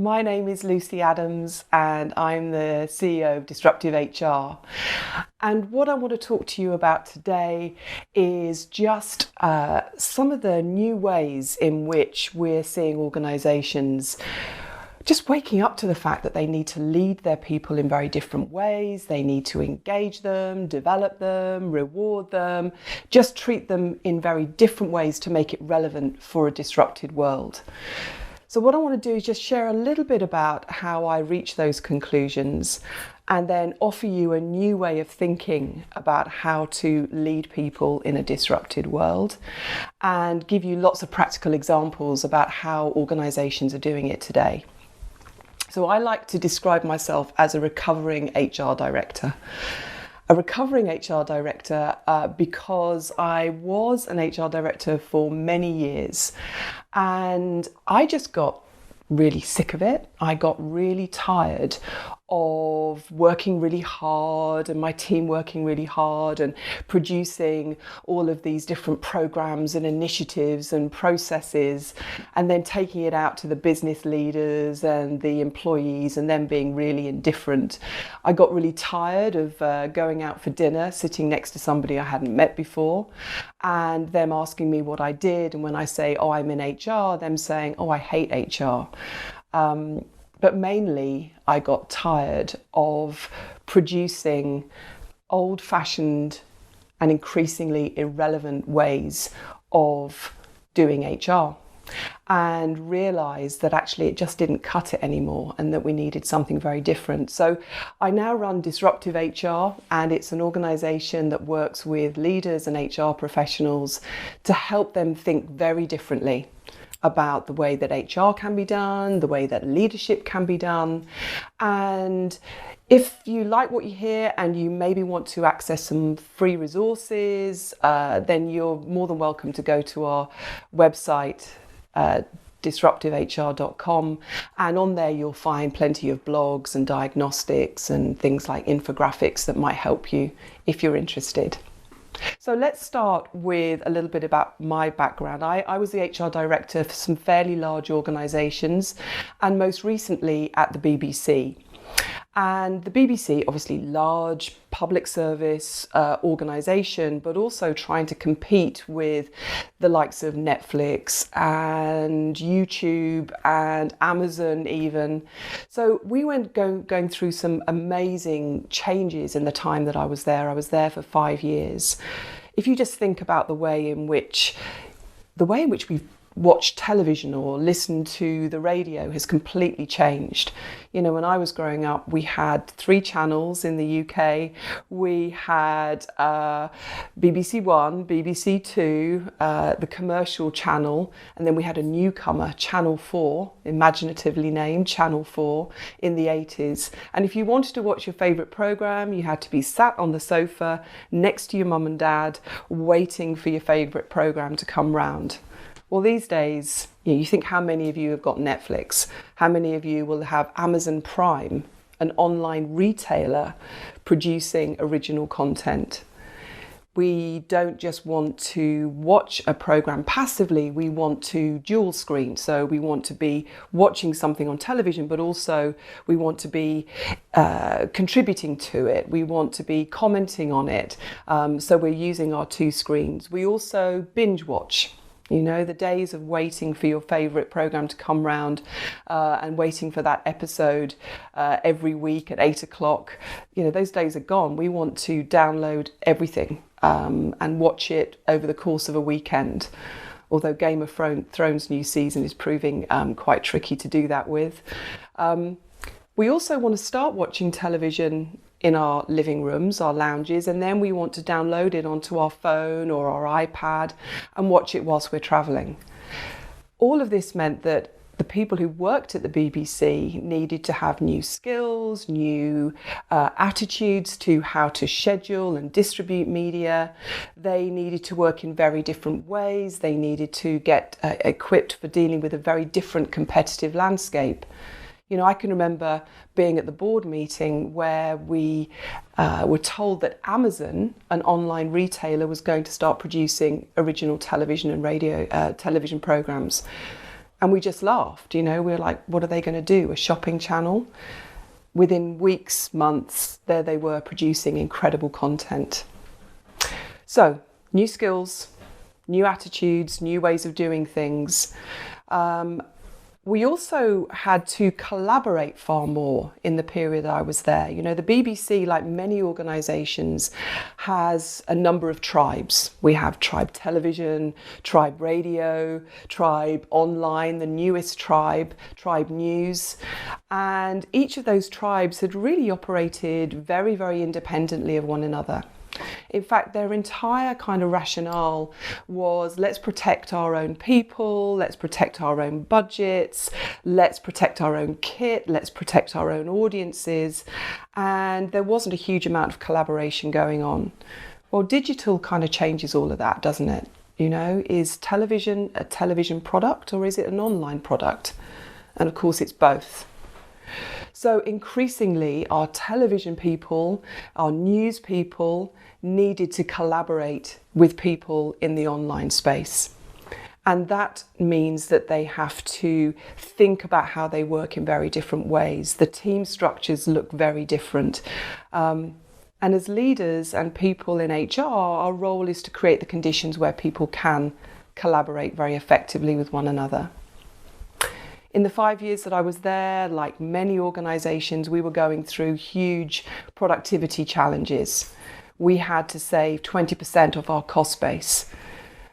My name is Lucy Adams and I'm the CEO of Disruptive HR. And what I want to talk to you about today is just some of the new ways in which we're seeing organisations just waking up to the fact that they need to lead their people in very different ways. They need to engage them, develop them, reward them, just treat them in very different ways to make it relevant for a disrupted world. So what I want to do is just share a little bit about how I reach those conclusions and then offer you a new way of thinking about how to lead people in a disrupted world and give you lots of practical examples about how organisations are doing it today. So I like to describe myself as a recovering HR director. A recovering HR director because I was an HR director for many years and I just got really sick of it. I got really tired of working really hard and my team working really hard and producing all of these different programs and initiatives and processes and then taking it out to the business leaders and the employees and them being really indifferent. I got really tired of going out for dinner, sitting next to somebody I hadn't met before and them asking me what I did, and when I say, oh, I'm in HR, them saying, oh, I hate HR. But mainly I got tired of producing old-fashioned and increasingly irrelevant ways of doing HR and realised that actually it just didn't cut it anymore and that we needed something very different. So I now run Disruptive HR, and it's an organisation that works with leaders and HR professionals to help them think very differently about the way that HR can be done, the way that leadership can be done. And if you like what you hear and you maybe want to access some free resources, then you're more than welcome to go to our website, disruptivehr.com, and on there you'll find plenty of blogs and diagnostics and things like infographics that might help you if you're interested. So let's start with a little bit about my background. I was the HR director for some fairly large organisations and most recently at the BBC. And the BBC, obviously large public service organisation, but also trying to compete with the likes of Netflix and YouTube and Amazon even. So we went going through some amazing changes in the time that I was there. I was there for 5 years. If you just think about the way in which we watch television or listen to the radio has completely changed. You know, when I was growing up, we had 3 channels in the UK. We had BBC One, BBC Two, the commercial channel, and then we had a newcomer, Channel 4, imaginatively named Channel 4, in the 80s. And if you wanted to watch your favourite programme, you had to be sat on the sofa next to your mum and dad, waiting for your favourite programme to come round. Well, these days, you think how many of you have got Netflix? How many of you will have Amazon Prime, an online retailer producing original content? We don't just want to watch a program passively, we want to dual screen. So we want to be watching something on television, but also we want to be contributing to it. We want to be commenting on it. So we're using our 2 screens. We also binge watch. You know, the days of waiting for your favourite programme to come round and waiting for that episode every week at 8 o'clock, you know, those days are gone. We want to download everything and watch it over the course of a weekend. Although Game of Thrones new season is proving quite tricky to do that with. We also want to start watching television in our living rooms, our lounges, and then we want to download it onto our phone or our iPad and watch it whilst we're travelling. All of this meant that the people who worked at the BBC needed to have new skills, new attitudes to how to schedule and distribute media. They needed to work in very different ways. They needed to get equipped for dealing with a very different competitive landscape. You know, I can remember being at the board meeting where we were told that Amazon, an online retailer, was going to start producing original television and radio television programs. And we just laughed, we were like, what are they going to do? A shopping channel? Within weeks, months, there they were producing incredible content. So, new skills, new attitudes, new ways of doing things. We also had to collaborate far more in the period I was there. The BBC, like many organisations, has a number of tribes. We have Tribe Television, Tribe Radio, Tribe Online, the newest tribe, Tribe News. And each of those tribes had really operated very, very independently of one another. In fact, their entire kind of rationale was, let's protect our own people, let's protect our own budgets, let's protect our own kit, let's protect our own audiences. And there wasn't a huge amount of collaboration going on. Well, digital kind of changes all of that, doesn't it? Is television a television product or is it an online product? And of course, it's both. So increasingly, our television people, our news people needed to collaborate with people in the online space. And that means that they have to think about how they work in very different ways. The team structures look very different. And as leaders and people in HR, our role is to create the conditions where people can collaborate very effectively with one another. In the 5 years that I was there, like many organisations, we were going through huge productivity challenges. We had to save 20% of our cost base,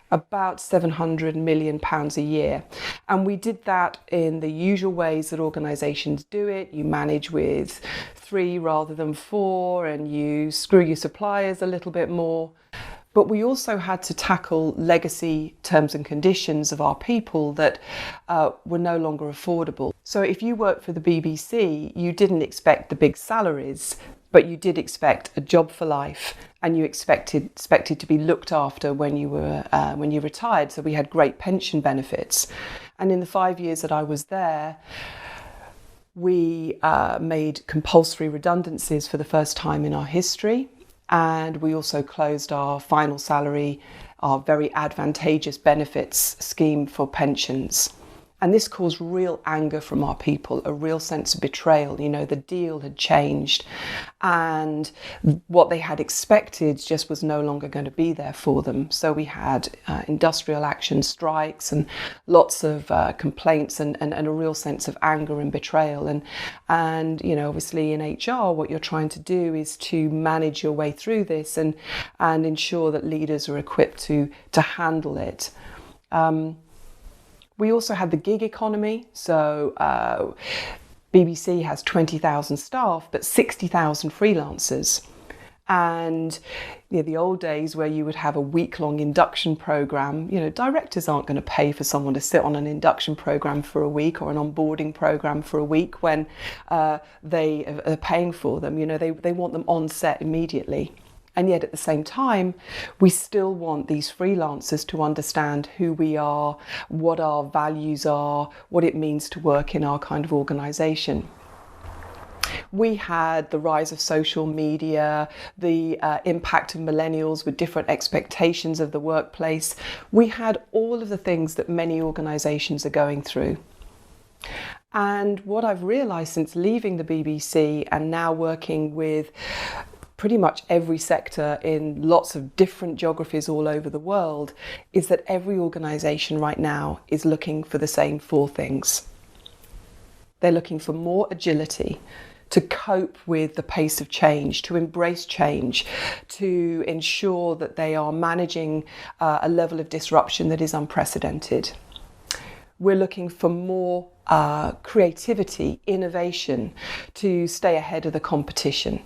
about £700 million a year. And we did that in the usual ways that organisations do it. You manage with 3 rather than 4, and you screw your suppliers a little bit more. But we also had to tackle legacy terms and conditions of our people that were no longer affordable. So if you worked for the BBC, you didn't expect the big salaries, but you did expect a job for life, and you expected to be looked after when you retired. So we had great pension benefits. And in the 5 years that I was there, we made compulsory redundancies for the first time in our history. And we also closed our final salary, our very advantageous benefits scheme for pensions. And this caused real anger from our people, a real sense of betrayal. The deal had changed and what they had expected just was no longer going to be there for them. So we had industrial action, strikes, and lots of complaints and a real sense of anger and betrayal. And obviously in HR, what you're trying to do is to manage your way through this and ensure that leaders are equipped to handle it. We also had the gig economy. So BBC has 20,000 staff, but 60,000 freelancers. And the old days where you would have a week-long induction program, directors aren't going to pay for someone to sit on an induction program for a week or an onboarding program for a week when they are paying for them. They want them on set immediately. And yet at the same time, we still want these freelancers to understand who we are, what our values are, what it means to work in our kind of organisation. We had the rise of social media, the impact of millennials with different expectations of the workplace. We had all of the things that many organisations are going through. And what I've realised since leaving the BBC and now working with pretty much every sector in lots of different geographies all over the world is that every organisation right now is looking for the same 4 things. They're looking for more agility to cope with the pace of change, to embrace change, to ensure that they are managing a level of disruption that is unprecedented. We're looking for more creativity, innovation to stay ahead of the competition.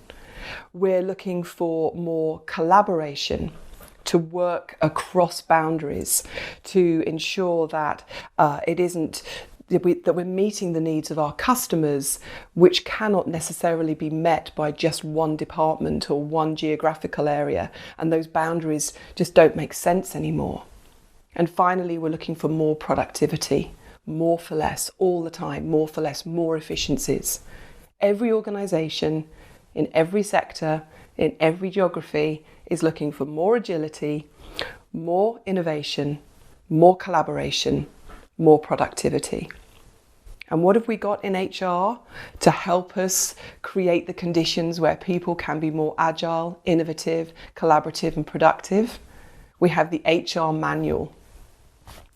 We're looking for more collaboration to work across boundaries to ensure that that we're meeting the needs of our customers, which cannot necessarily be met by just one department or one geographical area, and those boundaries just don't make sense anymore. And finally, we're looking for more productivity, more for less, all the time, more for less, more efficiencies. Every organisation in every sector, in every geography, is looking for more agility, more innovation, more collaboration, more productivity. And what have we got in HR to help us create the conditions where people can be more agile, innovative, collaborative and productive? We have the HR manual.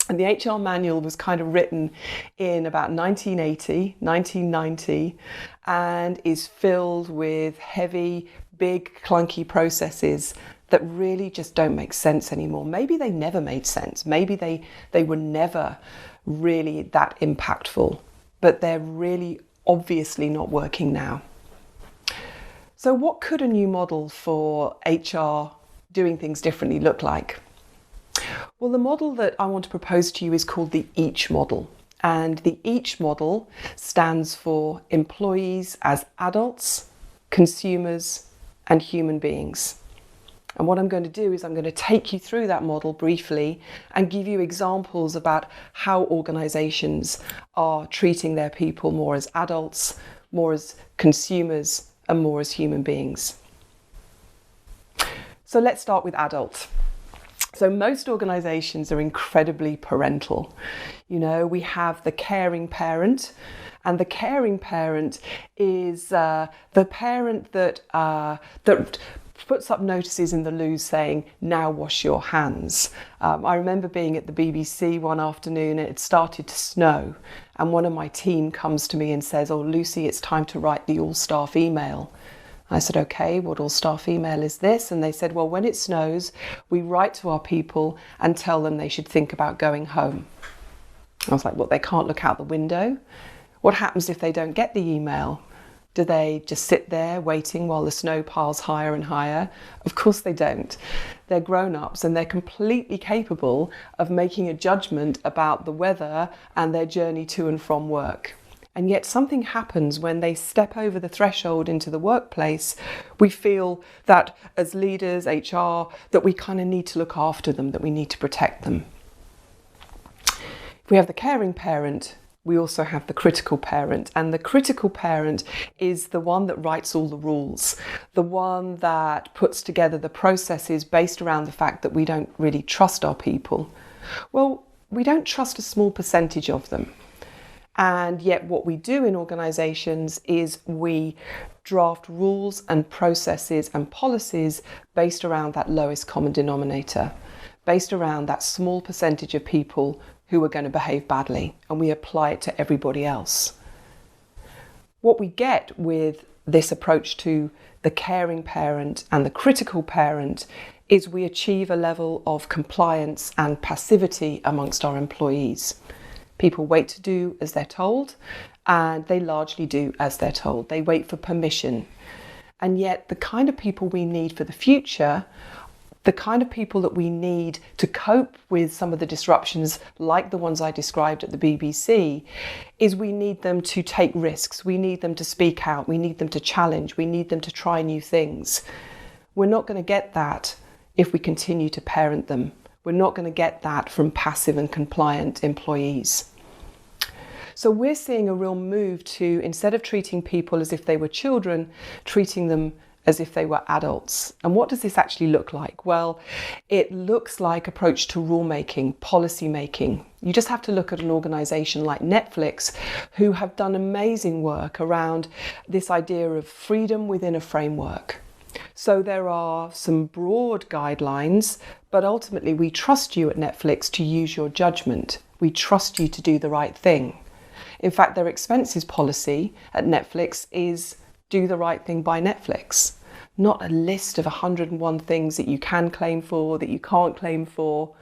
And the HR manual was kind of written in about 1980, 1990, and is filled with heavy, big, clunky processes that really just don't make sense anymore. Maybe they never made sense. Maybe they were never really that impactful, but they're really obviously not working now. So what could a new model for HR doing things differently look like? Well, the model that I want to propose to you is called the EACH model. And the EACH model stands for employees as adults, consumers, and human beings. And what I'm going to do is I'm going to take you through that model briefly and give you examples about how organizations are treating their people more as adults, more as consumers, and more as human beings. So let's start with adult. So most organizations are incredibly parental. You know, we have the caring parent, and the caring parent is the parent that puts up notices in the loos saying, now wash your hands. I remember being at the BBC one afternoon, and it started to snow, and one of my team comes to me and says, oh, Lucy, it's time to write the all-staff email. I said, okay, what all-staff email is this? And they said, well, when it snows, we write to our people and tell them they should think about going home. I was like, well, they can't look out the window. What happens if they don't get the email? Do they just sit there waiting while the snow piles higher and higher? Of course they don't. They're grown-ups and they're completely capable of making a judgment about the weather and their journey to and from work. And yet something happens when they step over the threshold into the workplace. We feel that as leaders, HR, that we kind of need to look after them, that we need to protect them. If we have the caring parent, we also have the critical parent. And the critical parent is the one that writes all the rules, the one that puts together the processes based around the fact that we don't really trust our people. Well, we don't trust a small percentage of them. And yet what we do in organisations is we draft rules and processes and policies based around that lowest common denominator, based around that small percentage of people who are going to behave badly, and we apply it to everybody else. What we get with this approach to the caring parent and the critical parent is we achieve a level of compliance and passivity amongst our employees. People wait to do as they're told, and they largely do as they're told. They wait for permission. And yet the kind of people we need for the future, the kind of people that we need to cope with some of the disruptions like the ones I described at the BBC, is we need them to take risks. We need them to speak out. We need them to challenge. We need them to try new things. We're not going to get that if we continue to parent them. We're not going to get that from passive and compliant employees. So we're seeing a real move to, instead of treating people as if they were children, treating them as if they were adults. And what does this actually look like? Well, it looks like approach to rulemaking, policy making. You just have to look at an organisation like Netflix, who have done amazing work around this idea of freedom within a framework. So there are some broad guidelines, but ultimately we trust you at Netflix to use your judgment. We trust you to do the right thing. In fact, their expenses policy at Netflix is do the right thing by Netflix, not a list of 101 things that you can claim for, that you can't claim for.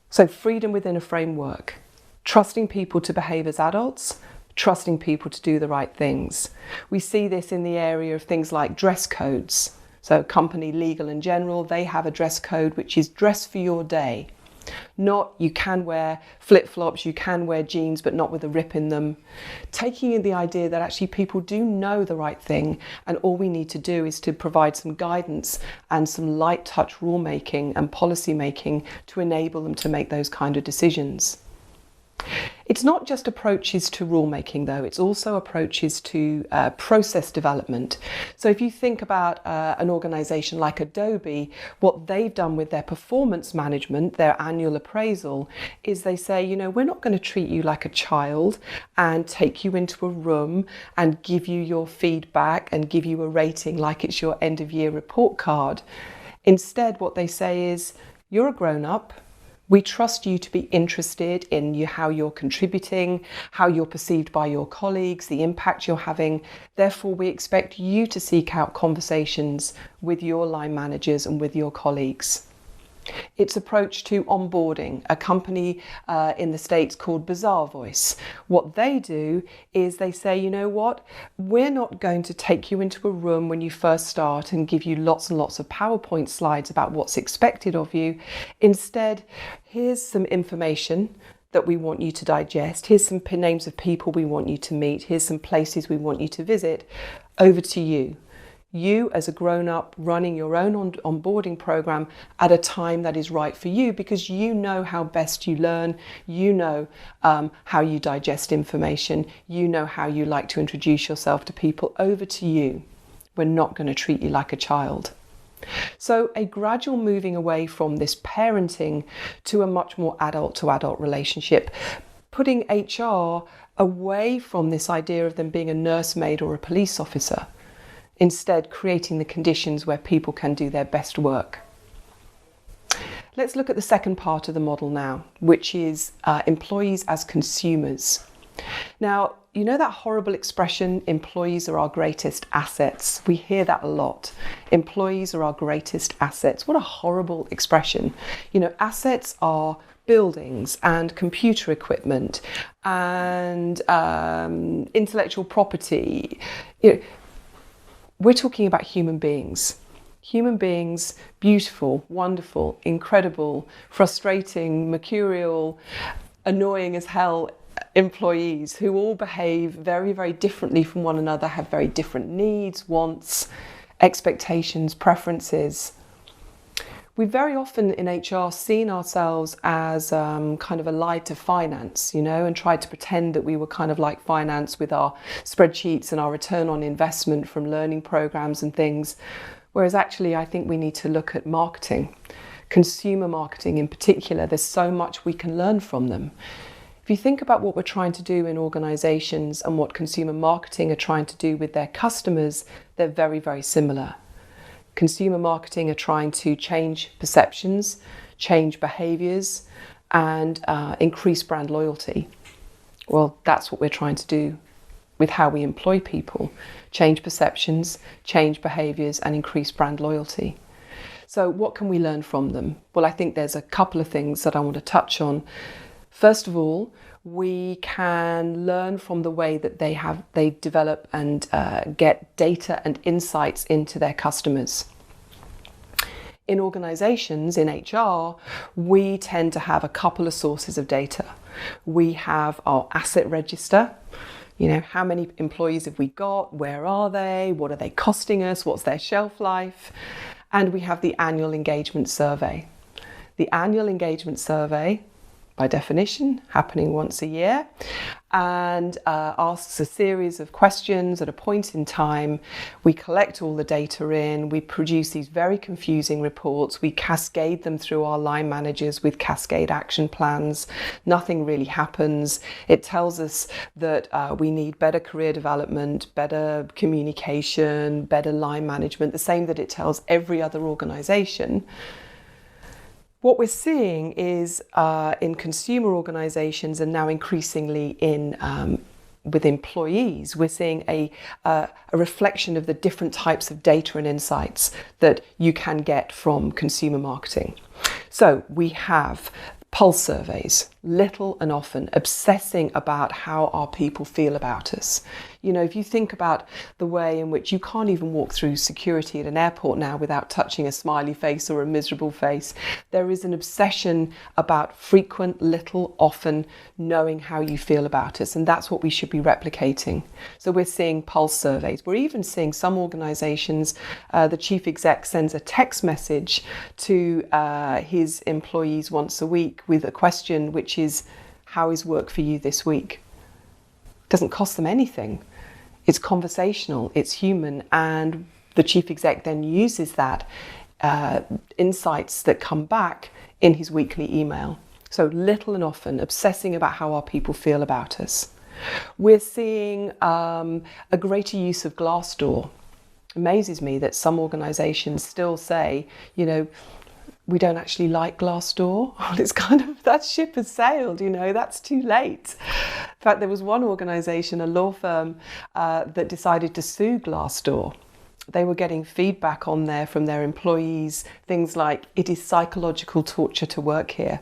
So freedom within a framework, trusting people to behave as adults, trusting people to do the right things. We see this in the area of things like dress codes. So company Legal and General, they have a dress code which is dress for your day. Not you can wear flip-flops, you can wear jeans, but not with a rip in them. Taking in the idea that actually people do know the right thing, and all we need to do is to provide some guidance and some light touch rulemaking and policy making to enable them to make those kind of decisions. It's not just approaches to rulemaking, though, it's also approaches to process development. So if you think about an organization like Adobe, what they've done with their performance management, their annual appraisal, is they say, you know, we're not going to treat you like a child and take you into a room and give you your feedback and give you a rating like it's your end of year report card. Instead, what they say is, you're a grown-up. We trust you to be interested in how you're contributing, how you're perceived by your colleagues, the impact you're having. Therefore, we expect you to seek out conversations with your line managers and with your colleagues. Its approach to onboarding, a company in the States called Bazaarvoice. What they do is they say, you know what, we're not going to take you into a room when you first start and give you lots and lots of PowerPoint slides about what's expected of you. Instead, here's some information that we want you to digest. Here's some names of people we want you to meet. Here's some places we want you to visit. Over to you. You as a grown-up running your own onboarding program at a time that is right for you, because you know how best you learn, you know how you digest information, you know how you like to introduce yourself to people. Over to you. We're not going to treat you like a child. So a gradual moving away from this parenting to a much more adult-to-adult relationship, putting HR away from this idea of them being a nursemaid or a police officer. Instead, creating the conditions where people can do their best work. Let's look at the second part of the model now, which is employees as consumers. Now, you know that horrible expression, employees are our greatest assets? We hear that a lot. Employees are our greatest assets. What a horrible expression. You know, assets are buildings and computer equipment and intellectual property. You know, we're talking about human beings. Human beings, beautiful, wonderful, incredible, frustrating, mercurial, annoying as hell employees who all behave very, very differently from one another, have very different needs, wants, expectations, preferences. We've very often in HR seen ourselves as kind of allied to finance, you know, and tried to pretend that we were kind of like finance with our spreadsheets and our return on investment from learning programs and things. Whereas actually, I think we need to look at marketing, consumer marketing in particular. There's so much we can learn from them. If you think about what we're trying to do in organizations and what consumer marketing are trying to do with their customers, they're very, very similar. Consumer marketing are trying to change perceptions, change behaviors, and increase brand loyalty. Well, that's what we're trying to do with how we employ people. Change perceptions, change behaviors, and increase brand loyalty. So what can we learn from them? Well, I think there's a couple of things that I want to touch on. First of all, we can learn from the way that they develop and get data and insights into their customers. In organizations, in HR, we tend to have a couple of sources of data. We have our asset register. You know, how many employees have we got? Where are they? What are they costing us? What's their shelf life? And we have the annual engagement survey. The annual engagement survey, by definition, happening once a year, and asks a series of questions at a point in time. We collect all the data in, we produce these very confusing reports, we cascade them through our line managers with cascade action plans. Nothing really happens. It tells us that we need better career development, better communication, better line management, the same that it tells every other organization. What we're seeing is in consumer organizations and now increasingly with employees, we're seeing a reflection of the different types of data and insights that you can get from consumer marketing. So we have pulse surveys, little and often, obsessing about how our people feel about us. You know, if you think about the way in which you can't even walk through security at an airport now without touching a smiley face or a miserable face, there is an obsession about frequent, little, often knowing how you feel about us. And that's what we should be replicating. So we're seeing pulse surveys. We're even seeing some organizations, the chief exec sends a text message to his employees once a week with a question which is, how is work for you this week? It doesn't cost them anything. It's conversational, it's human, and the chief exec then uses that insights that come back in his weekly email. So little and often, obsessing about how our people feel about us. We're seeing a greater use of Glassdoor. It amazes me that some organisations still say, we don't actually like Glassdoor. Well, it's kind of, that ship has sailed, that's too late. In fact, there was one organisation, a law firm, that decided to sue Glassdoor. They were getting feedback on there from their employees, things like, it is psychological torture to work here.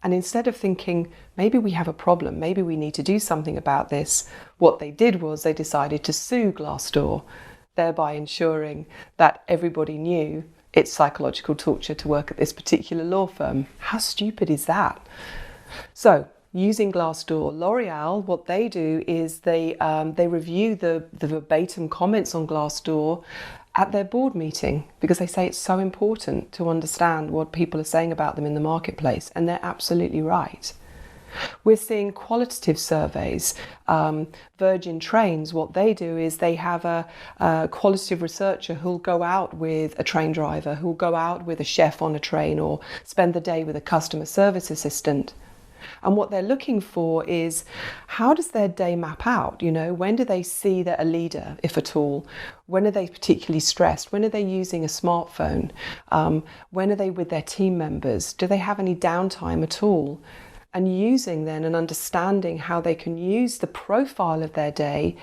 And instead of thinking, maybe we have a problem, maybe we need to do something about this, what they did was they decided to sue Glassdoor, thereby ensuring that everybody knew it's psychological torture to work at this particular law firm. How stupid is that? So, using Glassdoor, L'Oreal, what they do is they review the verbatim comments on Glassdoor at their board meeting, because they say it's so important to understand what people are saying about them in the marketplace, and they're absolutely right. We're seeing qualitative surveys. Virgin Trains, what they do is they have a qualitative researcher who'll go out with a train driver, who'll go out with a chef on a train, or spend the day with a customer service assistant. And what they're looking for is, how does their day map out? When do they see that a leader, if at all? When are they particularly stressed? When are they using a smartphone? When are they with their team members? Do they have any downtime at all? And using then and understanding how they can use the profile of their day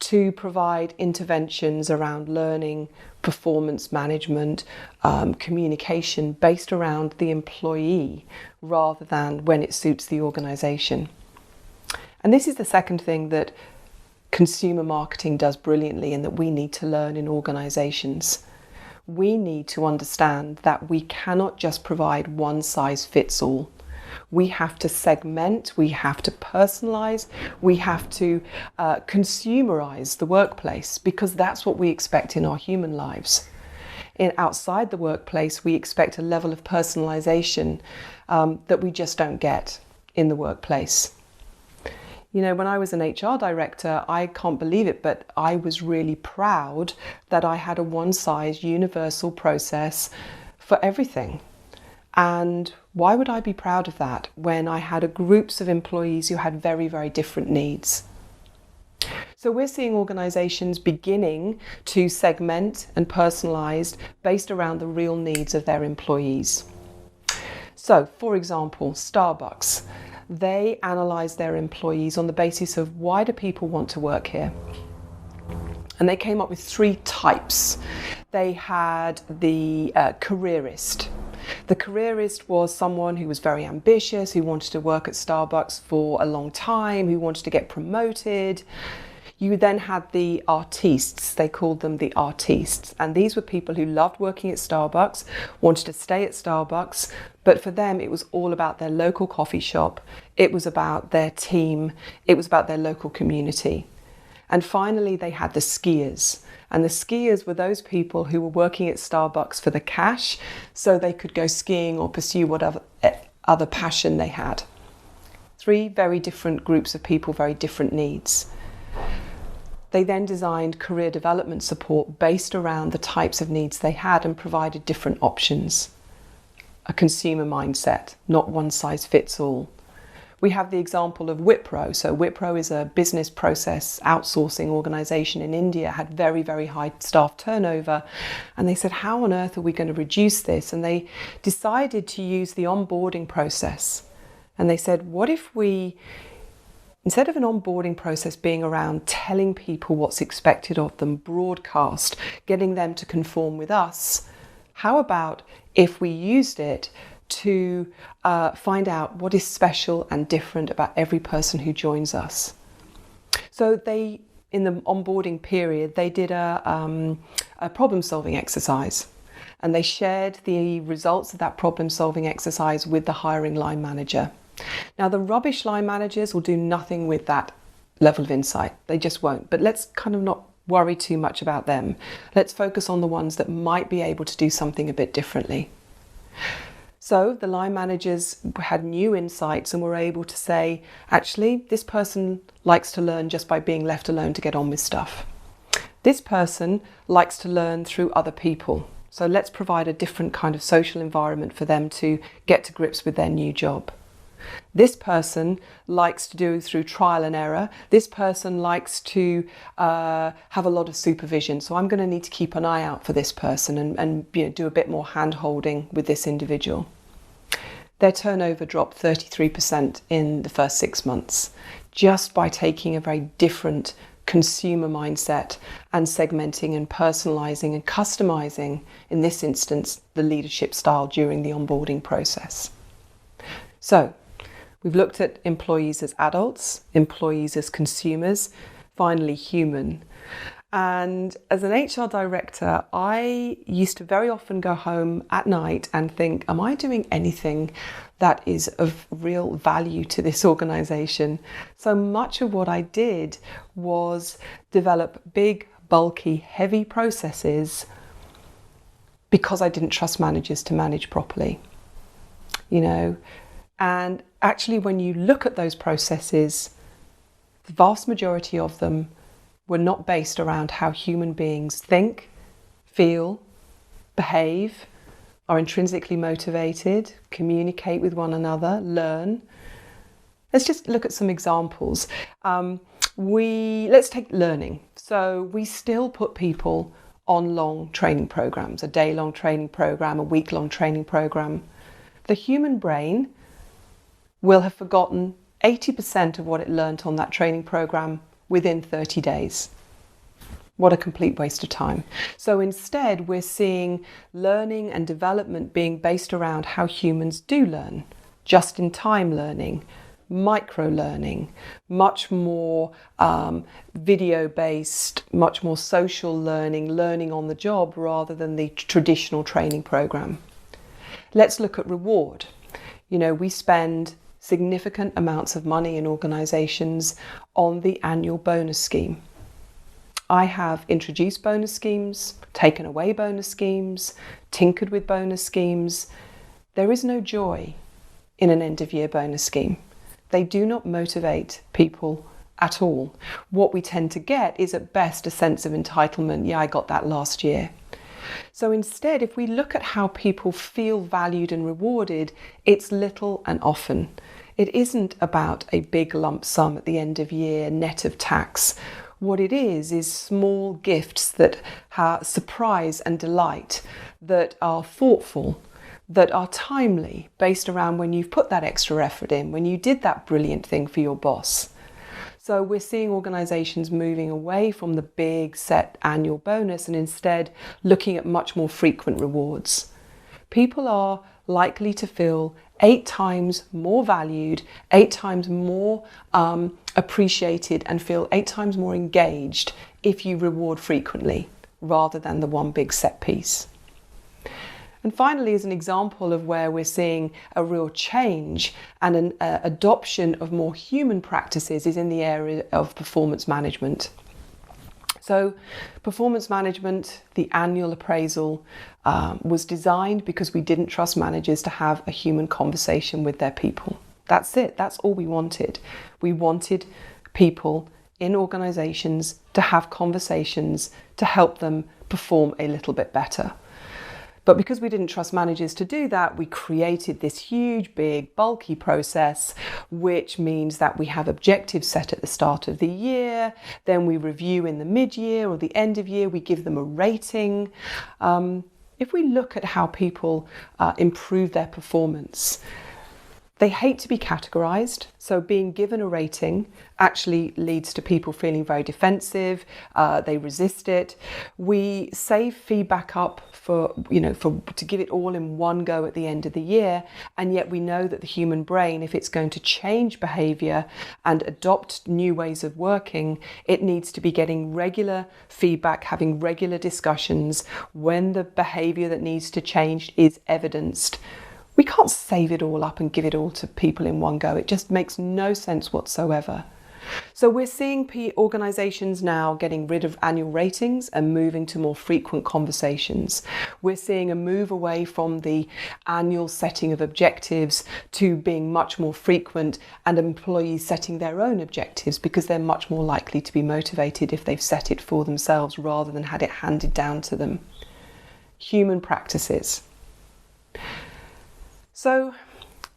to provide interventions around learning, performance management, communication based around the employee rather than when it suits the organisation. And this is the second thing that consumer marketing does brilliantly and that we need to learn in organisations. We need to understand that we cannot just provide one size fits all. We have to segment, we have to personalise, we have to consumerise the workplace, because that's what we expect in our human lives. Outside the workplace, we expect a level of personalisation that we just don't get in the workplace. When I was an HR director, I can't believe it, but I was really proud that I had a one-size universal process for everything. And why would I be proud of that when I had groups of employees who had very, very different needs? So we're seeing organisations beginning to segment and personalise based around the real needs of their employees. So, for example, Starbucks, they analyse their employees on the basis of, why do people want to work here? And they came up with 3 types. They had the careerist. The careerist was someone who was very ambitious, who wanted to work at Starbucks for a long time, who wanted to get promoted. You then had the artistes, they called them the artistes, and these were people who loved working at Starbucks, wanted to stay at Starbucks, but for them it was all about their local coffee shop, it was about their team, it was about their local community. And finally they had the skiers. And the skiers were those people who were working at Starbucks for the cash so they could go skiing or pursue whatever other passion they had. 3 very different groups of people, very different needs. They then designed career development support based around the types of needs they had and provided different options. A consumer mindset, not one size fits all. We have the example of Wipro. So Wipro is a business process outsourcing organisation in India, had very, very high staff turnover. And they said, how on earth are we going to reduce this? And they decided to use the onboarding process. And they said, what if we, instead of an onboarding process being around telling people what's expected of them, broadcast, getting them to conform with us, how about if we used it to find out what is special and different about every person who joins us? So they, in the onboarding period, they did a problem-solving exercise, and they shared the results of that problem-solving exercise with the hiring line manager. Now, the rubbish line managers will do nothing with that level of insight. They just won't. But let's kind of not worry too much about them. Let's focus on the ones that might be able to do something a bit differently. So the line managers had new insights and were able to say, actually, this person likes to learn just by being left alone to get on with stuff. This person likes to learn through other people. So let's provide a different kind of social environment for them to get to grips with their new job. This person likes to do through trial and error. This person likes to have a lot of supervision. So I'm going to need to keep an eye out for this person and do a bit more hand-holding with this individual. Their turnover dropped 33% in the first 6 months, just by taking a very different consumer mindset and segmenting and personalizing and customizing, in this instance, the leadership style during the onboarding process. So we've looked at employees as adults, employees as consumers, finally human. And as an HR director, I used to very often go home at night and think, am I doing anything that is of real value to this organization? So much of what I did was develop big, bulky, heavy processes because I didn't trust managers to manage properly. And actually, when you look at those processes, the vast majority of them were not based around how human beings think, feel, behave, are intrinsically motivated, communicate with one another, learn. Let's just look at some examples. Let's take learning. So we still put people on long training programs, a day-long training program, a week-long training program. The human brain will have forgotten 80% of what it learnt on that training program within 30 days. What a complete waste of time. So instead, we're seeing learning and development being based around how humans do learn, just-in-time learning, micro-learning, much more video-based, much more social learning, learning on the job rather than the traditional training program. Let's look at reward. We spend significant amounts of money in organisations on the annual bonus scheme. I have introduced bonus schemes, taken away bonus schemes, tinkered with bonus schemes. There is no joy in an end-of-year bonus scheme. They do not motivate people at all. What we tend to get is at best a sense of entitlement. Yeah, I got that last year. So instead, if we look at how people feel valued and rewarded, it's little and often. It isn't about a big lump sum at the end of year, net of tax. What it is small gifts that surprise and delight, that are thoughtful, that are timely, based around when you've put that extra effort in, when you did that brilliant thing for your boss. So we're seeing organisations moving away from the big set annual bonus and instead looking at much more frequent rewards. People are likely to feel 8 times more valued, 8 times more appreciated, and feel 8 times more engaged if you reward frequently rather than the one big set piece. And finally, as an example of where we're seeing a real change and an adoption of more human practices is in the area of performance management. So performance management, the annual appraisal, was designed because we didn't trust managers to have a human conversation with their people. That's it. That's all we wanted. We wanted people in organisations to have conversations to help them perform a little bit better. But because we didn't trust managers to do that, we created this huge, big, bulky process, which means that we have objectives set at the start of the year, then we review in the mid-year or the end of year, we give them a rating. If we look at how people improve their performance, they hate to be categorized, so being given a rating actually leads to people feeling very defensive, they resist it. We save feedback up to give it all in one go at the end of the year, and yet we know that the human brain, if it's going to change behavior and adopt new ways of working, it needs to be getting regular feedback, having regular discussions when the behavior that needs to change is evidenced. We can't save it all up and give it all to people in one go. It just makes no sense whatsoever. So we're seeing organisations now getting rid of annual ratings and moving to more frequent conversations. We're seeing a move away from the annual setting of objectives to being much more frequent, and employees setting their own objectives because they're much more likely to be motivated if they've set it for themselves rather than had it handed down to them. Human practices. So,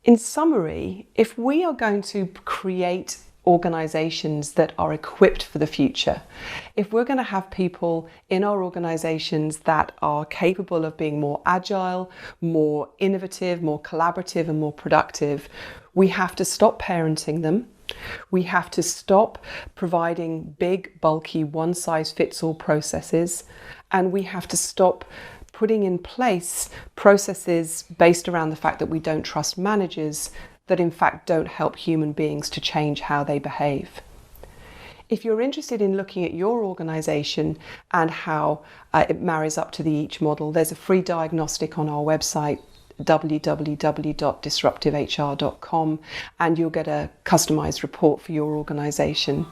in summary, if we are going to create organisations that are equipped for the future, if we're going to have people in our organisations that are capable of being more agile, more innovative, more collaborative and more productive, we have to stop parenting them. We have to stop providing big, bulky, one-size-fits-all processes, and we have to stop putting in place processes based around the fact that we don't trust managers that in fact don't help human beings to change how they behave. If you're interested in looking at your organisation and how it marries up to the EACH model, there's a free diagnostic on our website, www.disruptivehr.com, and you'll get a customised report for your organisation.